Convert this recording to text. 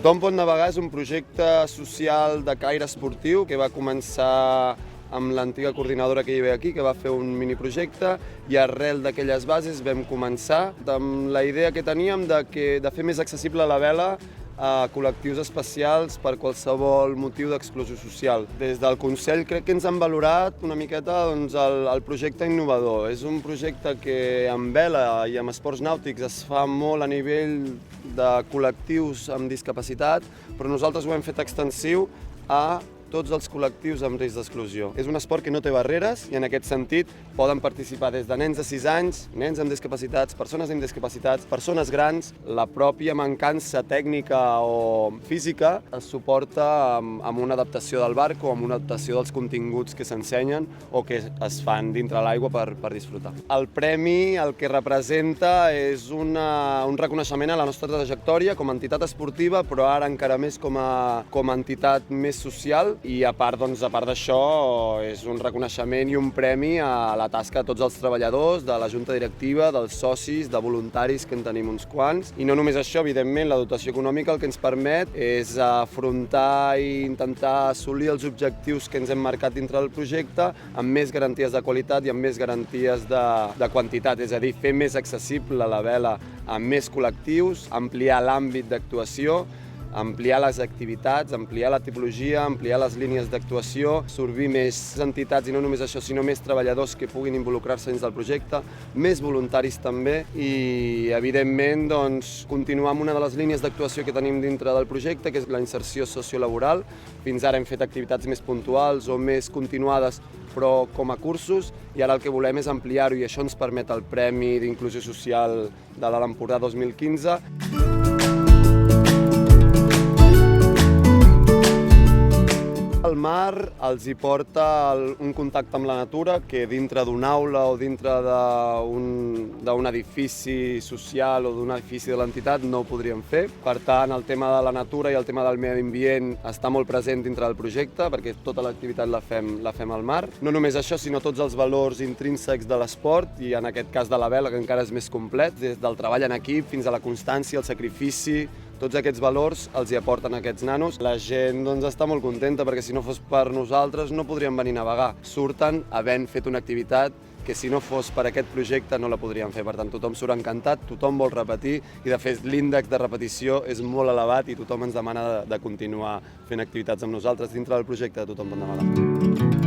Tothom pot navegar és un projecte social de caire esportiu que va començar amb l'antiga coordinadora que hi havia aquí, que va fer un miniprojecte, i arrel d'aquelles bases vam començar amb la idea que teníem de fer més accessible la vela a col·lectius especials per qualsevol motiu d'exclusió social. Des del Consell crec que ens han valorat una miqueta el projecte innovador. És un projecte que amb vela i amb esports nàutics es fa molt a nivell de col·lectius amb discapacitat, però nosaltres ho hem fet extensiu a tots els col·lectius amb risc d'exclusió. És un esport que no té barreres i en aquest sentit poden participar des de nens de 6 anys, nens amb discapacitats, persones amb discapacitats, persones grans. La pròpia mancança tècnica o física es suporta amb una adaptació del barco o amb una adaptació dels continguts que s'ensenyen o que es fan dintre l'aigua per disfrutar. El premi el que representa és un reconeixement a la nostra trajectòria com a entitat esportiva, però ara encara més com a entitat més social. I a part d'això, és un reconeixement i un premi a la tasca de tots els treballadors, de la junta directiva, dels socis, de voluntaris, que en tenim uns quants. I no només això, evidentment, la dotació econòmica el que ens permet és afrontar i intentar assolir els objectius que ens hem marcat dintre del projecte amb més garanties de qualitat i amb més garanties de quantitat, és a dir, fer més accessible la vela a més col·lectius, ampliar l'àmbit d'actuació, ampliar les activitats, ampliar la tipologia, ampliar les línies d'actuació, absorbir més entitats i no només això, sinó més treballadors que puguin involucrar-se dins del projecte, més voluntaris també i, evidentment, continuar amb una de les línies d'actuació que tenim dintre del projecte, que és la inserció sociolaboral. Fins ara hem fet activitats més puntuals o més continuades, però com a cursos, i ara el que volem és ampliar-ho i això ens permet el Premi d'Inclusió Social de l'Alt Empordà 2015. El mar els hi porta un contacte amb la natura que dintre d'una aula o dintre d'un edifici social o d'un edifici de l'entitat no ho podríem fer. Per tant, el tema de la natura i el tema del medi ambient està molt present dintre del projecte perquè tota l'activitat la fem al mar. No només això, sinó tots els valors intrínsecs de l'esport i en aquest cas de la vela, que encara és més complet, des del treball en equip fins a la constància, el sacrifici. Tots aquests valors els hi aporten aquests nanos. La gent està molt contenta perquè si no fos per nosaltres no podríem venir a navegar. Surten havent fet una activitat que si no fos per aquest projecte no la podríem fer. Per tant, tothom surt encantat, tothom vol repetir i de fet l'índex de repetició és molt elevat i tothom ens demana de continuar fent activitats amb nosaltres dintre del projecte, tothom pot demanar.